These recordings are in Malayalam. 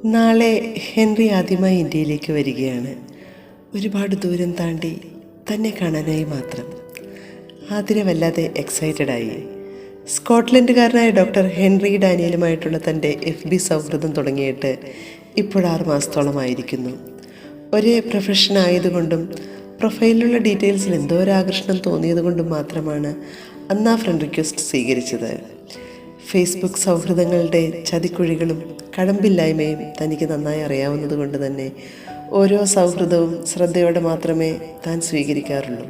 നാളെ ഹെൻറി ആദ്യമായി ഇന്ത്യയിലേക്ക് വരികയാണ്. ഒരുപാട് ദൂരം താണ്ടി തന്നെ കാണാനായി മാത്രം. ആതിര വല്ലാതെ എക്സൈറ്റഡായി. സ്കോട്ട്ലൻഡുകാരനായ ഡോക്ടർ ഹെൻറി ഡാനിയലുമായിട്ടുള്ള തൻ്റെ FB സൗഹൃദം തുടങ്ങിയിട്ട് ഇപ്പോൾ 6 മാസത്തോളമായിരിക്കുന്നു. ഒരേ പ്രൊഫഷൻ ആയതുകൊണ്ടും പ്രൊഫൈലിലുള്ള ഡീറ്റെയിൽസിൽ എന്തോ ഒരു ആകർഷണം തോന്നിയതുകൊണ്ടും മാത്രമാണ് അന്ന് ആ ഫ്രണ്ട് റിക്വസ്റ്റ് സ്വീകരിച്ചത്. ഫേസ്ബുക്ക് സൗഹൃദങ്ങളുടെ ചതിക്കുഴികളും കടമ്പില്ലായ്മയും തനിക്ക് നന്നായി അറിയാവുന്നത് കൊണ്ട് തന്നെ ഓരോ സൗഹൃദവും ശ്രദ്ധയോടെ മാത്രമേ താൻ സ്വീകരിക്കാറുള്ളൂ.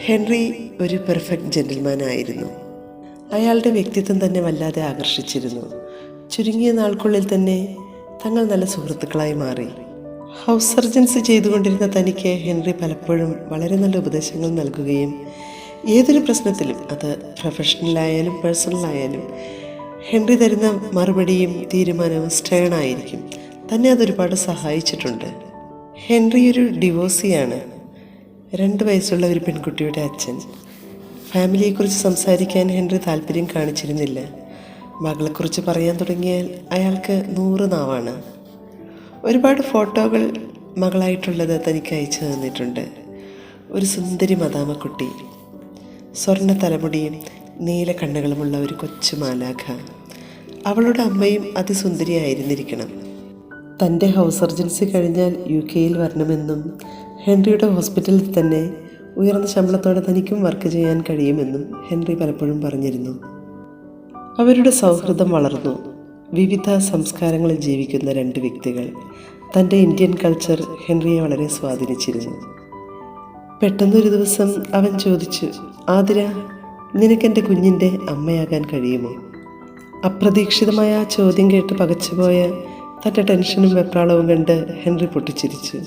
ഹെൻറി ഒരു പെർഫെക്റ്റ് ജെന്റിൽമാൻ ആയിരുന്നു. അയാളുടെ വ്യക്തിത്വം തന്നെ വല്ലാതെ ആകർഷിച്ചിരുന്നു. ചുരുങ്ങിയ നാൾക്കുള്ളിൽ തന്നെ തങ്ങൾ നല്ല സുഹൃത്തുക്കളായി മാറി. ഹൗസ് സർജൻസി ചെയ്തുകൊണ്ടിരുന്ന തനിക്ക് ഹെൻറി പലപ്പോഴും വളരെ നല്ല ഉപദേശങ്ങൾ നൽകുകയും ഏതൊരു പ്രശ്നത്തിലും, അത് പ്രൊഫഷണലായാലും പേഴ്സണലായാലും, ഹെൻറി തരുന്ന മറുപടിയും തീരുമാനവും സ്റ്റേണായിരിക്കും. തന്നെ അതൊരുപാട് സഹായിച്ചിട്ടുണ്ട്. ഹെൻറി ഒരു ഡിവോഴ്സിയാണ്. 2 വയസ്സുള്ള ഒരു പെൺകുട്ടിയുടെ അച്ഛൻ. ഫാമിലിയെക്കുറിച്ച് സംസാരിക്കാൻ ഹെൻറി താല്പര്യം കാണിച്ചിരുന്നില്ല. മകളെക്കുറിച്ച് പറയാൻ തുടങ്ങിയാൽ അയാൾക്ക് 100 നാവാണ്. ഒരുപാട് ഫോട്ടോകൾ മകളായിട്ടുള്ളത് തനിക്ക് അയച്ചു തന്നിട്ടുണ്ട്. ഒരു സുന്ദരി മദാമക്കുട്ടി, സ്വർണ്ണ തലമുടിയും നീല കണ്ണുകളുമുള്ള ഒരു കൊച്ചു മാലാഖ. അവളുടെ അമ്മയും അതിസുന്ദരിയായിരുന്നിരിക്കണം. തൻ്റെ ഹൗസ് സർജൻസി കഴിഞ്ഞാൽ UK വരണമെന്നും ഹെൻറിയുടെ ഹോസ്പിറ്റലിൽ തന്നെ ഉയർന്ന ശമ്പളത്തോടെ തനിക്കും വർക്ക് ചെയ്യാൻ കഴിയുമെന്നും ഹെൻറി പലപ്പോഴും പറഞ്ഞിരുന്നു. അവരുടെ സൗഹൃദം വളർന്നു. വിവിധ സംസ്കാരങ്ങളിൽ ജീവിക്കുന്ന 2 വ്യക്തികൾ. തൻ്റെ ഇന്ത്യൻ കൾച്ചർ ഹെൻറിയെ വളരെ സ്വാധീനിച്ചിരുന്നു. പെട്ടെന്നൊരു ദിവസം അവൻ ചോദിച്ചു, ആതിര, നിനക്കെൻ്റെ കുഞ്ഞിൻ്റെ അമ്മയാകാൻ കഴിയുമോ? അപ്രതീക്ഷിതമായ ആ ചോദ്യം കേട്ട് പകച്ചുപോയ തൻ്റെ ടെൻഷനും വെപ്രാളവും കണ്ട് ഹെൻറി പൊട്ടിച്ചിരിച്ചു.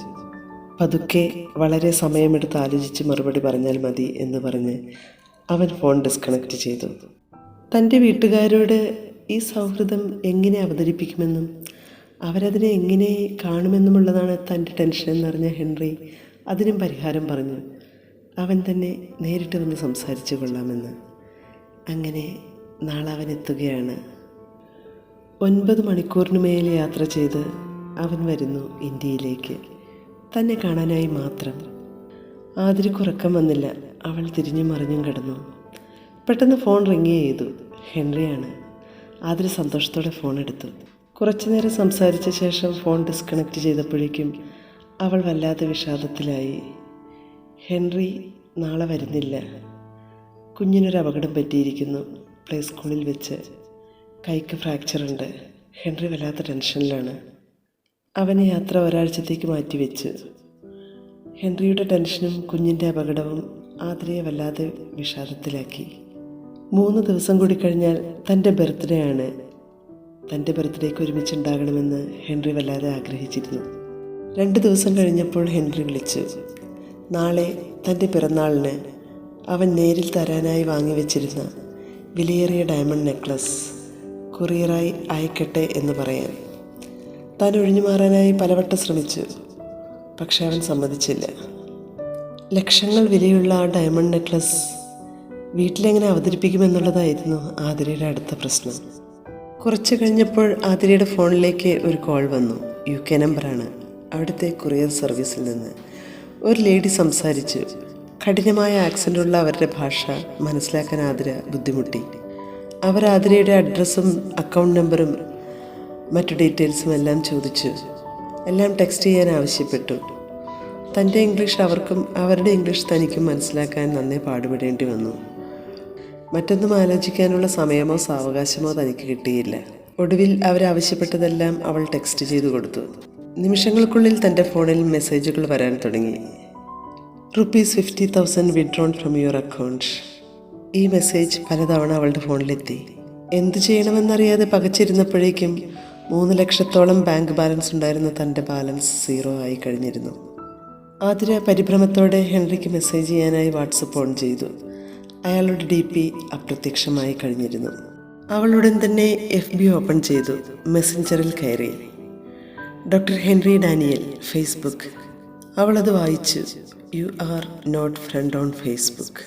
പതുക്കെ വളരെ സമയമെടുത്ത് ആലോചിച്ച് മറുപടി പറഞ്ഞാൽ മതി എന്ന് പറഞ്ഞ് അവൻ ഫോൺ ഡിസ്കണക്റ്റ് ചെയ്തു. തൻ്റെ വീട്ടുകാരോട് ഈ സൗഹൃദം എങ്ങനെ അവതരിപ്പിക്കുമെന്നും അവരതിനെ എങ്ങനെ കാണുമെന്നുമുള്ളതാണ് തൻ്റെ ടെൻഷൻ എന്നറിഞ്ഞ ഹെൻറി അതിനും പരിഹാരം പറഞ്ഞു. അവൻ തന്നെ നേരിട്ട് വന്ന് സംസാരിച്ചു കൊള്ളാമെന്ന്. അങ്ങനെ നാളെ അവൻ എത്തുകയാണ്. 9 മണിക്കൂറിന് മേൽ യാത്ര ചെയ്ത് അവൻ വരുന്നു ഇന്ത്യയിലേക്ക്, തന്നെ കാണാനായി മാത്രം. ആതിരയ്ക്ക് ഉറക്കം വന്നില്ല. അവൾ തിരിഞ്ഞും മറിഞ്ഞും കിടന്നു. പെട്ടെന്ന് ഫോൺ റിങ് ചെയ്തു. ഹെൻറിയാണ്. ആതിര സന്തോഷത്തോടെ ഫോൺ എടുത്തു. കുറച്ചു നേരം സംസാരിച്ച ശേഷം ഫോൺ ഡിസ്കണക്റ്റ് ചെയ്തപ്പോഴേക്കും അവൾ വല്ലാതെ വിഷാദത്തിലായി. ഹെൻറി നാളെ വരുന്നില്ല. കുഞ്ഞിനൊരു അപകടം പറ്റിയിരിക്കുന്നു. പ്ലേ സ്കൂളിൽ വെച്ച് കൈക്ക് ഫ്രാക്ചറുണ്ട്. ഹെൻറി വല്ലാത്ത ടെൻഷനിലാണ്. അവന് യാത്ര ഒരാഴ്ചത്തേക്ക് മാറ്റിവെച്ചു. ഹെൻറിയുടെ ടെൻഷനും കുഞ്ഞിൻ്റെ അപകടവും ആതിരയെ വല്ലാതെ വിഷാദത്തിലാക്കി. 3 ദിവസം കൂടി കഴിഞ്ഞാൽ തൻ്റെ ബർത്ത്ഡേ ആണ്. തൻ്റെ ബർത്ത്ഡേക്ക് ഒരുമിച്ചുണ്ടാകണമെന്ന് ഹെൻറി വല്ലാതെ ആഗ്രഹിച്ചിരുന്നു. 2 ദിവസം കഴിഞ്ഞപ്പോൾ ഹെൻറി വിളിച്ചു. നാളെ തൻ്റെ പിറന്നാളിന് അവൻ നേരിൽ തരാനായി വാങ്ങിവെച്ചിരുന്ന വിലയേറിയ ഡയമണ്ട് നെക്ലസ് കൊറിയറായി അയക്കട്ടെ എന്ന് പറയാൻ. താൻ ഒഴിഞ്ഞു മാറാനായി പലവട്ടം ശ്രമിച്ചു. പക്ഷെ അവൻ സമ്മതിച്ചില്ല. ലക്ഷങ്ങൾ വിലയുള്ള ആ ഡയമണ്ട് നെക്ലസ് വീട്ടിലെങ്ങനെ അവതരിപ്പിക്കുമെന്നുള്ളതായിരുന്നു ആതിരയുടെ അടുത്ത പ്രശ്നം. കുറച്ച് കഴിഞ്ഞപ്പോൾ ആതിരയുടെ ഫോണിലേക്ക് ഒരു കോൾ വന്നു. UK നമ്പറാണ്. അവിടുത്തെ കൊറിയർ സർവീസിൽ നിന്ന് ഒരു ലേഡി സംസാരിച്ചു. കഠിനമായ ആക്സൻ്റുള്ള അവരുടെ ഭാഷ മനസ്സിലാക്കാൻ ആതിര ബുദ്ധിമുട്ടി. അവർ ആതിരയുടെ അഡ്രസ്സും അക്കൗണ്ട് നമ്പറും മറ്റു ഡീറ്റെയിൽസും എല്ലാം ചോദിച്ചു. എല്ലാം ടെക്സ്റ്റ് ചെയ്യാൻ ആവശ്യപ്പെട്ടു. തൻ്റെ ഇംഗ്ലീഷ് അവർക്കും അവരുടെ ഇംഗ്ലീഷ് തനിക്കും മനസ്സിലാക്കാൻ നന്നേ പാടുപെടേണ്ടി വന്നു. മറ്റൊന്നും ആലോചിക്കാനുള്ള സമയമോ സാവകാശമോ തനിക്ക് കിട്ടിയില്ല. ഒടുവിൽ അവരാവശ്യപ്പെട്ടതെല്ലാം അവൾ ടെക്സ്റ്റ് ചെയ്തു കൊടുത്തു. നിമിഷങ്ങൾക്കുള്ളിൽ തൻ്റെ ഫോണിൽ മെസ്സേജുകൾ വരാൻ തുടങ്ങി. ₹50,000 വിഡ്രോൺ ഫ്രം യുവർ അക്കൗണ്ട്. ഈ മെസ്സേജ് പലതവണ അവളുടെ ഫോണിലെത്തി. എന്തു ചെയ്യണമെന്നറിയാതെ പകച്ചിരുന്നപ്പോഴേക്കും 3 ലക്ഷത്തോളം ബാങ്ക് ബാലൻസ് ഉണ്ടായിരുന്ന തൻ്റെ ബാലൻസ് 0 ആയി കഴിഞ്ഞിരുന്നു. ആതിര പരിഭ്രമത്തോടെ ഹെൻറിക്ക് മെസ്സേജ് ചെയ്യാനായി വാട്സപ്പ് ഓൺ ചെയ്തു. അയാളുടെ DP അപ്രത്യക്ഷമായി കഴിഞ്ഞിരുന്നു. അവൾ ഉടൻ തന്നെ FB ഓപ്പൺ ചെയ്തു. മെസ്സഞ്ചറിൽ കയറി. Doctor Henry Daniel, Facebook. അവളത് വായിച്ചു. You are not friend on Facebook.